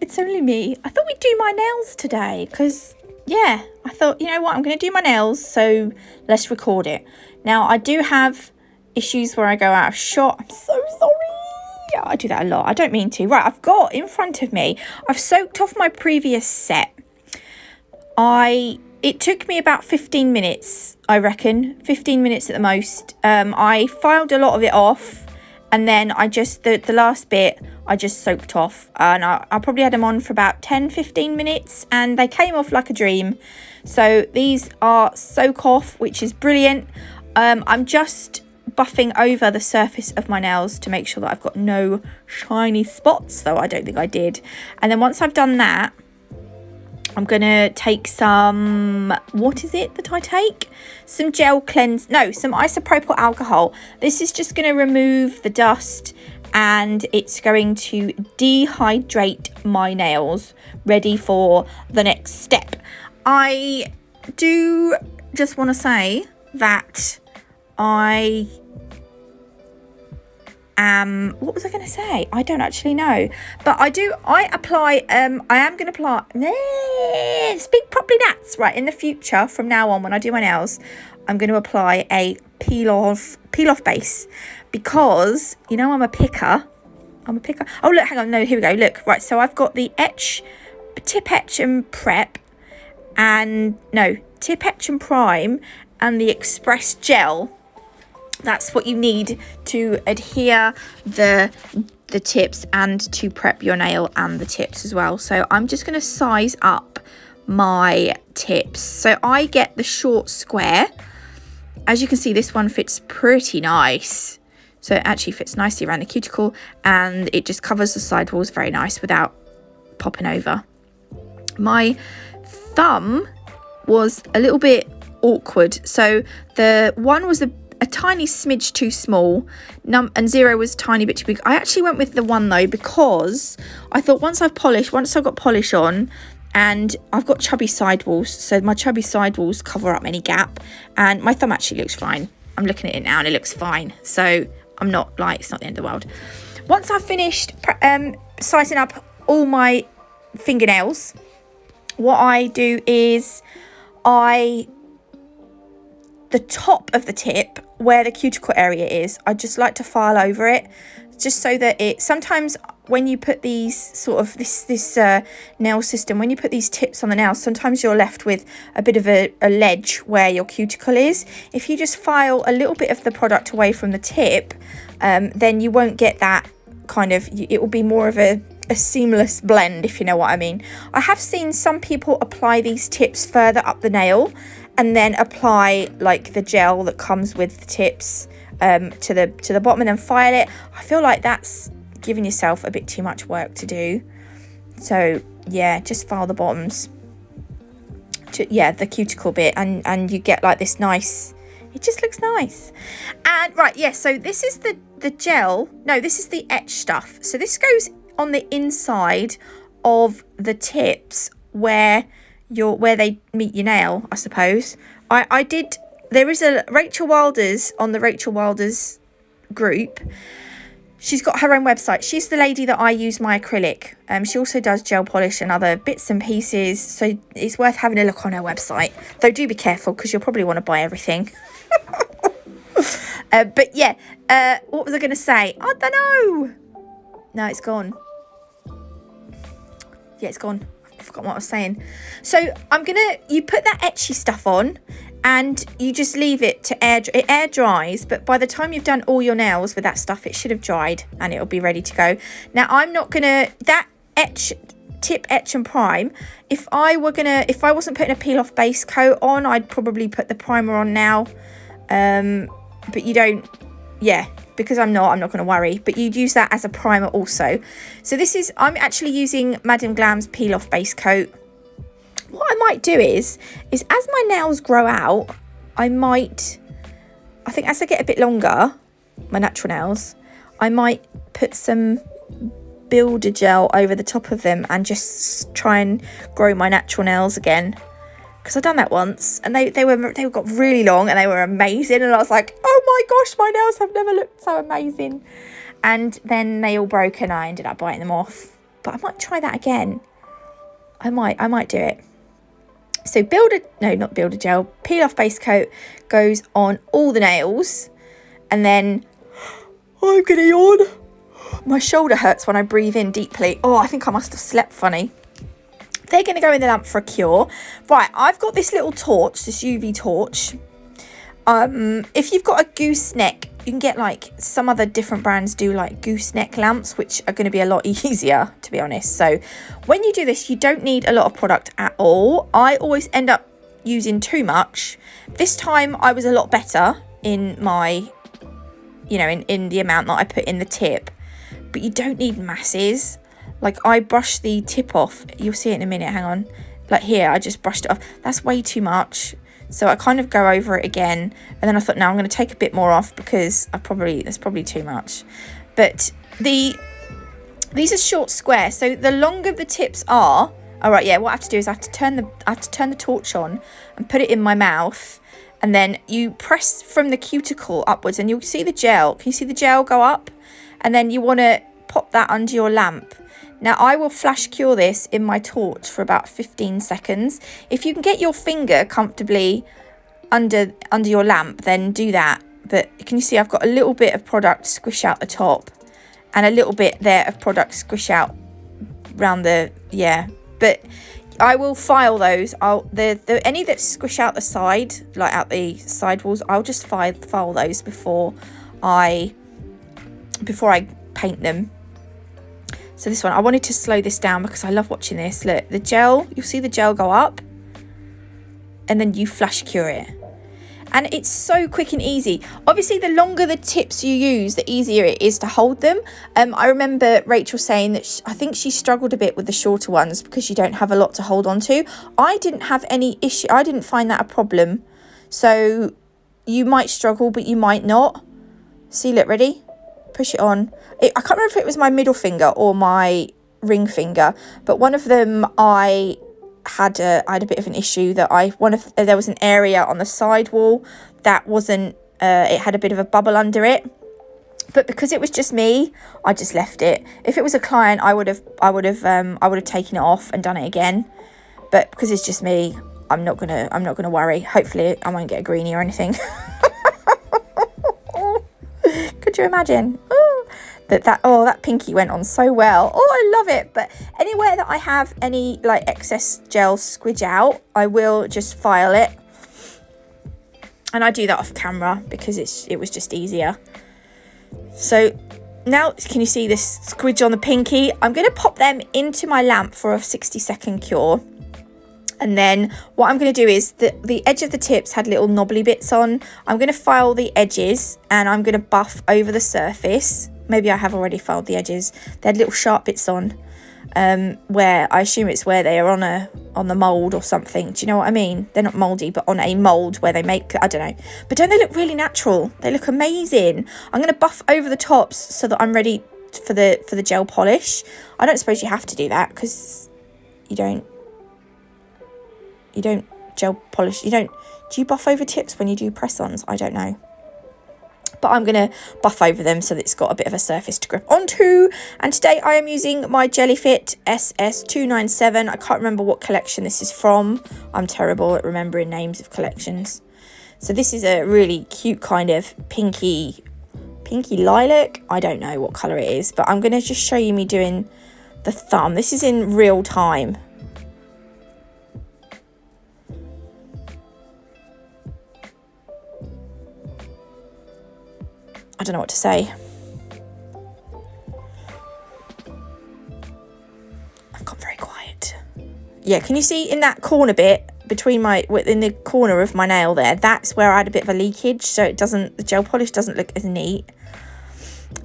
It's only me. I thought we'd do my nails today because, yeah, I thought, you know what, I'm going to do my nails, so let's record it. Now, I do have issues where I go out of shot. I'm so sorry. I do that a lot. I don't mean to. Right, I've got in front of me, I've soaked off my previous set. It took me about 15 minutes, I reckon. 15 minutes at the most. I filed a lot of it off, and then I just, the last bit, I just soaked off. And I probably had them on for about 10-15 minutes, and they came off like a dream. So these are soak off, which is brilliant. I'm just buffing over the surface of my nails to make sure that I've got no shiny spots, though I don't think I did. And then once I've done that, I'm going to take some, what is it that I take? Some some isopropyl alcohol. This is just going to remove the dust, and it's going to dehydrate my nails, ready for the next step. I do just want to say that what was I going to say? I don't actually know. But I am going to apply, speak properly, Nats. Right, in the future, from now on, when I do my nails, I'm going to apply a peel-off base. Because, you know, I'm a picker. Oh, look, hang on. No, here we go. Look, right, so I've got the tip etch and prime, and the express gel. That's what you need to adhere the tips and to prep your nail and the tips as well. So I'm just going to size up my tips. So I get the short square. As you can see, this one fits pretty nice. So it actually fits nicely around the cuticle, and it just covers the side walls very nice without popping over. My thumb was a little bit awkward. So the one was a tiny smidge too small, and 0 was a tiny bit too big. I actually went with the 1 though, because I thought once I've got polish on, and I've got chubby sidewalls, so my chubby sidewalls cover up any gap, and my thumb actually looks fine. I'm looking at it now and it looks fine, so I'm not like, it's not the end of the world. Once I've finished sizing up all my fingernails, what I do is the top of the tip, where the cuticle area is, I just like to file over it, just so that sometimes when you put these sort of this nail system, when you put these tips on the nails, sometimes you're left with a bit of a ledge where your cuticle is. If you just file a little bit of the product away from the tip, then you won't get that kind of, it will be more of a seamless blend, if you know what I mean. I have seen some people apply these tips further up the nail, and then apply like the gel that comes with the tips to the bottom, and then file it. I feel like that's giving yourself a bit too much work to do. So yeah, just file the bottoms the cuticle bit, and you get like this nice, it just looks nice. And right, yeah, so this is the gel, no, this is the etch stuff. So this goes on the inside of the tips where they meet your nail, I suppose. There is a Rachael Wilders on the Rachael Wilders group. She's got her own website. She's the lady that I use my acrylic. She also does gel polish and other bits and pieces, so it's worth having a look on her website. Though do be careful, because you'll probably want to buy everything. But yeah, what was I going to say? I don't know. No, it's gone. Yeah, it's gone. I forgot what I was saying. So you put that etchy stuff on, and you just leave it to air dries, but by the time you've done all your nails with that stuff, it should have dried and it'll be ready to go. Now I'm not gonna, that tip etch and prime, if I wasn't putting a peel off base coat on, I'd probably put the primer on now, but you don't, yeah, because I'm not going to worry, but you'd use that as a primer also. So I'm actually using Madame Glam's peel off base coat. What I might do is as my nails grow out, I think as I get a bit longer, my natural nails, I might put some builder gel over the top of them and just try and grow my natural nails again. Because I've done that once, and they got really long and they were amazing, and I was like, oh my gosh, my nails have never looked so amazing. And then they all broke and I ended up biting them off. but I might try that again. I might do it. So not builder gel, peel off base coat goes on all the nails, and then I'm gonna yawn. My shoulder hurts when I breathe in deeply. Oh, I think I must have slept funny. They're going to go in the lamp for a cure. Right, I've got this little torch, this UV torch. If you've got a gooseneck, you can get like some other different brands do like gooseneck lamps, which are going to be a lot easier, to be honest. So when you do this, you don't need a lot of product at all. I always end up using too much. This time I was a lot better in my, in the amount that I put in the tip. But you don't need masses. Like, I brushed the tip off. You'll see it in a minute. Hang on. Like here, I just brushed it off. That's way too much. So I kind of go over it again. And then I thought, no, I'm going to take a bit more off because that's probably too much. But these are short squares. So the longer the tips are, all right, yeah, what I have to do is I have to turn the torch on and put it in my mouth. And then you press from the cuticle upwards and you'll see the gel. Can you see the gel go up? And then you want to pop that under your lamp. Now, I will flash cure this in my torch for about 15 seconds. If you can get your finger comfortably under your lamp, then do that. But can you see I've got a little bit of product squish out the top and a little bit there of product squish out around the, yeah. But I will file those. Any that squish out the side, like out the side walls, I'll just file those before I paint them. So this one, I wanted to slow this down because I love watching this. Look, the gel, you'll see the gel go up and then you flash cure it. And it's so quick and easy. Obviously, the longer the tips you use, the easier it is to hold them. I remember Rachel saying that I think she struggled a bit with the shorter ones because you don't have a lot to hold on to. I didn't have any issue. I didn't find that a problem. So you might struggle, but you might not. See, look, ready? Push it on. I can't remember if it was my middle finger or my ring finger, but one of them I had a bit of an issue that there was an area on the side wall that wasn't it had a bit of a bubble under it, but because it was just me, I just left it. If it was a client, I would have taken it off and done it again, but because it's just me, I'm not gonna worry. Hopefully I won't get a greenie or anything. Could you imagine? Ooh. That pinky went on so well. Oh, I love it. But anywhere that I have any like excess gel squidge out, I will just file it. And I do that off camera because it was just easier. So now, can you see this squidge on the pinky? I'm going to pop them into my lamp for a 60-second cure. And then what I'm going to do is the edge of the tips had little knobbly bits on. I'm going to file the edges and I'm going to buff over the surface. Maybe I have already filed the edges. They had little sharp bits on where I assume it's where they are on the mould or something. Do you know what I mean? They're not mouldy, but on a mould where they make, I don't know. But don't they look really natural? They look amazing. I'm going to buff over the tops so that I'm ready for the gel polish. I don't suppose you have to do that because you don't gel polish. Do you buff over tips when you do press-ons? I don't know. But I'm going to buff over them so that it's got a bit of a surface to grip onto. And today I am using my Jellyfit SS297. I can't remember what collection this is from. I'm terrible at remembering names of collections. So this is a really cute kind of pinky lilac. I don't know what colour it is, but I'm going to just show you me doing the thumb. This is in real time. I don't know what to say. I've got very quiet. Yeah, can you see in that corner bit in the corner of my nail there? That's where I had a bit of a leakage, so the gel polish doesn't look as neat.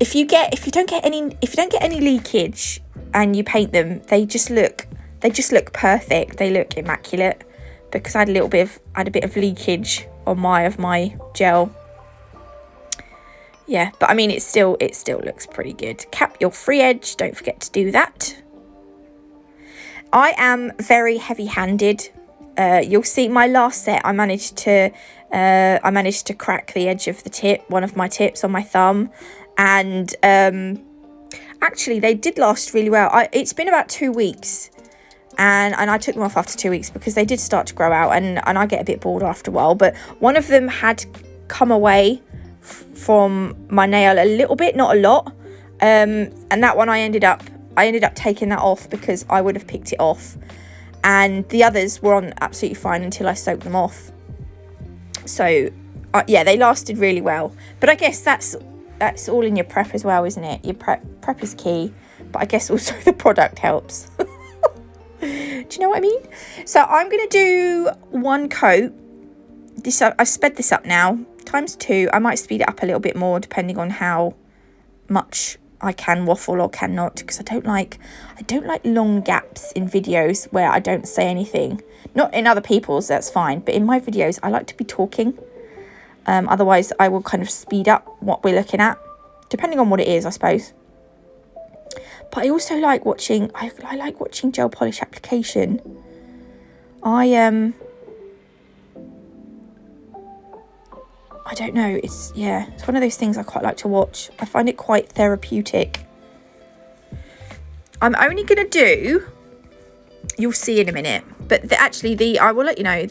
If you don't get any leakage and you paint them, they just look perfect. They look immaculate because I had a bit of leakage on my gel. Yeah, but I mean, it still looks pretty good. Cap your free edge. Don't forget to do that. I am very heavy-handed. You'll see my last set. I managed to crack the edge of the tip, one of my tips on my thumb, and actually, they did last really well. It's been about 2 weeks. And I took them off after 2 weeks because they did start to grow out. And I get a bit bored after a while. But one of them had come away from my nail a little bit, not a lot. And that one I ended up taking that off because I would have picked it off. And the others were on absolutely fine until I soaked them off. So, yeah, they lasted really well. But I guess that's all in your prep as well, isn't it? Your prep is key. But I guess also the product helps. Do you know what I mean? So I'm going to do 1 coat. I've sped this up now. ×2. I might speed it up a little bit more depending on how much I can waffle or cannot, because I don't like long gaps in videos where I don't say anything. Not in other people's, that's fine, but in my videos I like to be talking. Otherwise I will kind of speed up what we're looking at, depending on what it is, I suppose. But I also like watching, I like watching gel polish application. I don't know, it's one of those things I quite like to watch. I find it quite therapeutic. I'm only going to do, you'll see in a minute, but I will let you know,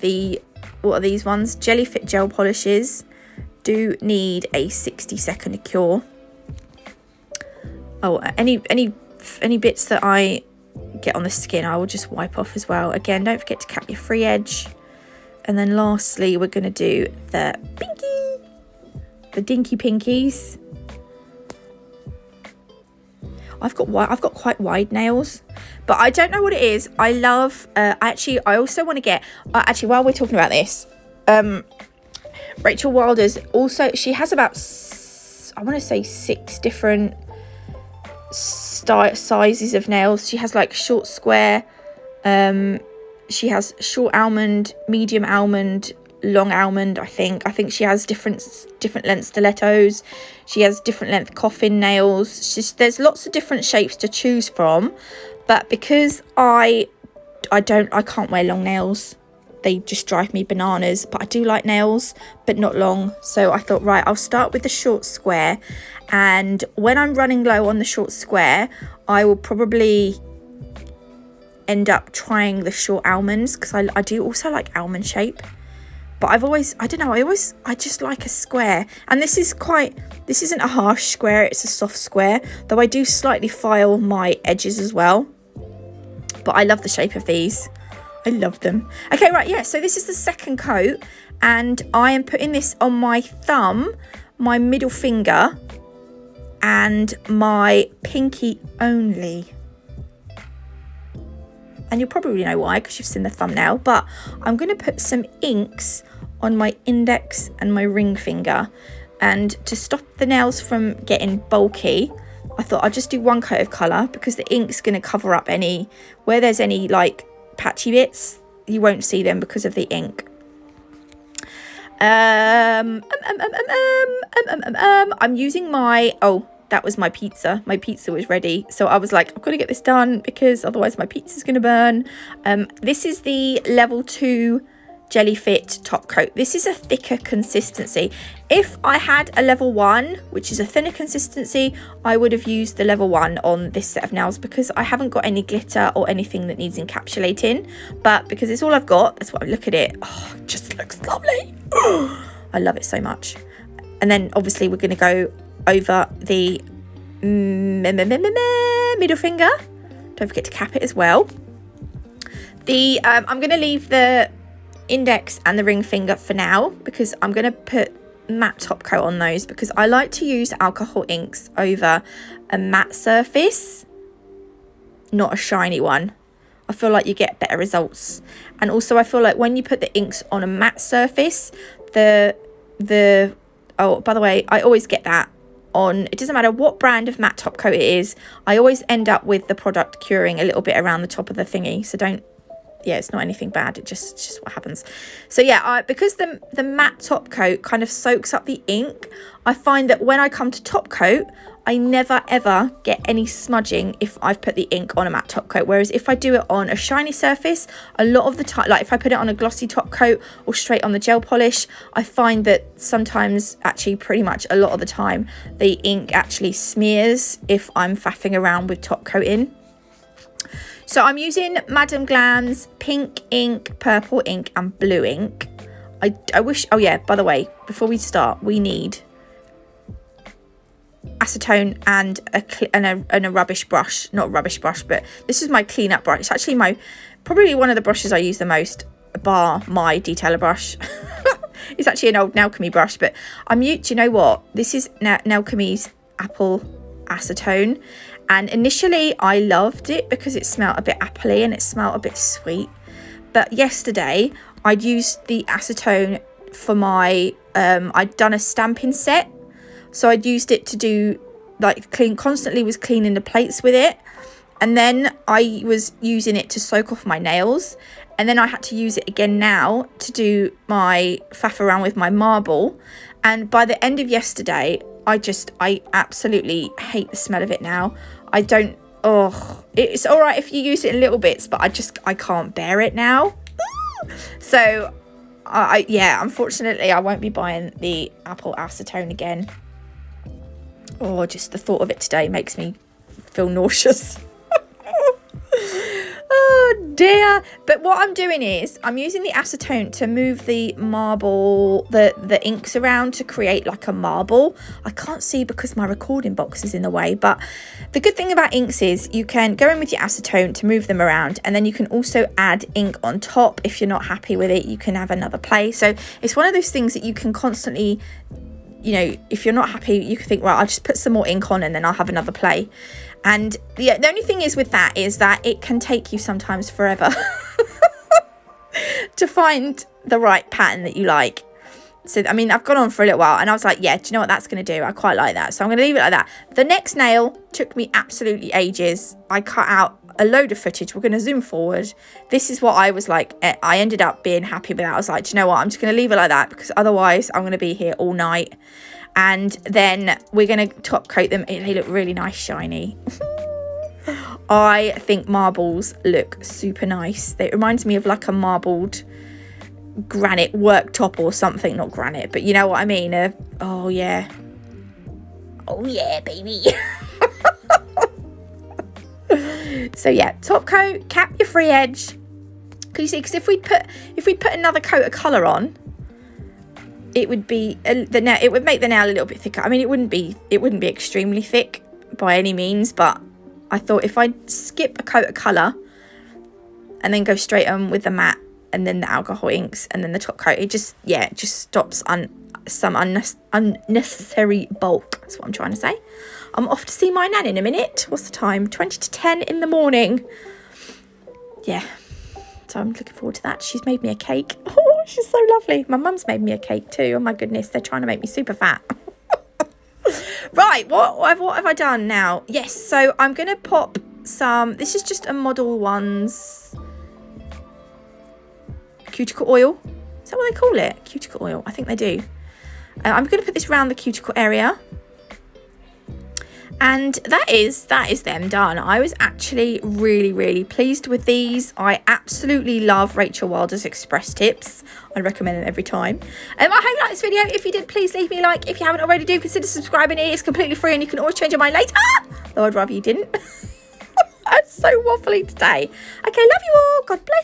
what are these ones? Jelly Fit gel polishes do need a 60-second cure. Oh, any bits that I get on the skin, I will just wipe off as well. Again, don't forget to cap your free edge. And then lastly, we're going to do the dinky pinkies. I've got quite wide nails, but I don't know what it is. I love, I also want to get, while we're talking about this, Rachael Wilders also, she has about, I want to say 6 different sizes of nails. She has like short square, she has short almond, medium almond, long almond. I think she has different length stilettos. She has different length coffin nails. There's lots of different shapes to choose from, but because I can't wear long nails, they just drive me bananas. But I do like nails, but not long. So I thought, right, I'll start with the short square, and when I'm running low on the short square, I will probably end up trying the short almonds, because I do also like almond shape. But I just like a square. And this isn't a harsh square, it's a soft square. Though I do slightly file my edges as well. But I love the shape of these. I love them. Okay, right, yeah, so this is the second coat. And I am putting this on my thumb, my middle finger, and my pinky only. And you'll probably know why, because you've seen the thumbnail. But I'm going to put some inks on my index and my ring finger. And to stop the nails from getting bulky, I thought I'd just do 1 coat of colour, because the ink's going to cover up where there's any like patchy bits, you won't see them because of the ink. I'm using that was my pizza. My pizza was ready. So I was like, I've got to get this done because otherwise my pizza's going to burn. This is the level 2 Jelly Fit top coat. This is a thicker consistency. If I had a level 1, which is a thinner consistency, I would have used the level 1 on this set of nails, because I haven't got any glitter or anything that needs encapsulating. But because it's all I've got, that's why I look at it. Oh, it just looks lovely. I love it so much. And then obviously we're going to go over the middle finger. Don't forget to cap it as well. I'm going to leave the index and the ring finger for now, because I'm going to put matte top coat on those, because I like to use alcohol inks over a matte surface, not a shiny one. I feel like you get better results. And also I feel like when you put the inks on a matte surface, oh, by the way, I always get that on, it doesn't matter what brand of matte top coat it is, I always end up with the product curing a little bit around the top of the thingy. So it's not anything bad, it's just what happens. So yeah, because the matte top coat kind of soaks up the ink, I find that when I come to top coat, I never ever get any smudging if I've put the ink on a matte top coat, whereas if I do it on a shiny surface, a lot of the time, like if I put it on a glossy top coat or straight on the gel polish, I find that sometimes, actually pretty much a lot of the time, the ink actually smears if I'm faffing around with top coating. So I'm using Madame Glam's pink ink, purple ink and blue ink. I wish, oh yeah, by the way, before we start, we need acetone and a rubbish brush. Not a rubbish brush, but this is my cleanup brush. It's actually probably one of the brushes I use the most, bar my detailer brush. It's actually an old Nalchemy brush, but do you know what? This is Nalchemy's apple acetone. And initially I loved it because it smelled a bit appley and it smelled a bit sweet. But yesterday I'd used the acetone for my, I'd done a stamping set. So I'd used it to do, like, constantly was cleaning the plates with it. And then I was using it to soak off my nails. And then I had to use it again now to do my faff around with my marble. And by the end of yesterday, I absolutely hate the smell of it now. It's all right if you use it in little bits, but I can't bear it now. So, yeah, unfortunately, I won't be buying the apple acetone again. Just the thought of it today makes me feel nauseous. Oh dear. But what I'm doing is I'm using the acetone to move the marble, the inks around to create like a marble. I can't see because my recording box is in the way, but the good thing about inks is you can go in with your acetone to move them around, and then you can also add ink on top. If you're not happy with it, you can have another play. So it's one of those things that you can constantly, you know, if you're not happy, you can think, right, I'll just put some more ink on and then I'll have another play. And yeah, the only thing is with that is that it can take you sometimes forever to find the right pattern that you like. So, I mean, I've gone on for a little while and I was like, yeah, do you know what that's going to do? I quite like that. So I'm going to leave it like that. The next nail took me absolutely ages. I cut out a load of footage. We're going to zoom forward. This is what I was like. I ended up being happy with that. I was like, do you know what? I'm just going to leave it like that because otherwise I'm going to be here all night. And then we're going to top coat them. They look really nice, shiny. I think marbles look super nice. It reminds me of like a marbled granite worktop or something. Not granite, but you know what I mean. Oh yeah. Oh yeah, baby. So yeah, top coat, cap your free edge. Can you see? Because if we put another coat of colour on, it would be it would make the nail a little bit thicker. I mean, it wouldn't be extremely thick by any means, but I thought if I skip a coat of colour and then go straight on with the matte and then the alcohol inks and then the top coat, it just stops some unnecessary bulk. That's what I'm trying to say. I'm off to see my nan in a minute. What's the time? 20 to 10 in the morning. Yeah. So I'm looking forward to that. She's made me a cake. Oh, she's so lovely. My mum's made me a cake too. Oh my goodness, they're trying to make me super fat. Right, what have I done now? Yes, so I'm going to pop some, this is just a Model One's cuticle oil. Is that what they call it? Cuticle oil, I think they do. I'm going to put this around the cuticle area. And that is them done. I was actually really, really pleased with these. I absolutely love Rachael Wilders Express tips. I recommend them every time. I hope you liked this video. If you did, please leave me a like. If you haven't already, do consider subscribing. It is completely free and you can always change your mind later. Though I'd rather you didn't. I'm so waffly today. Okay, love you all. God bless.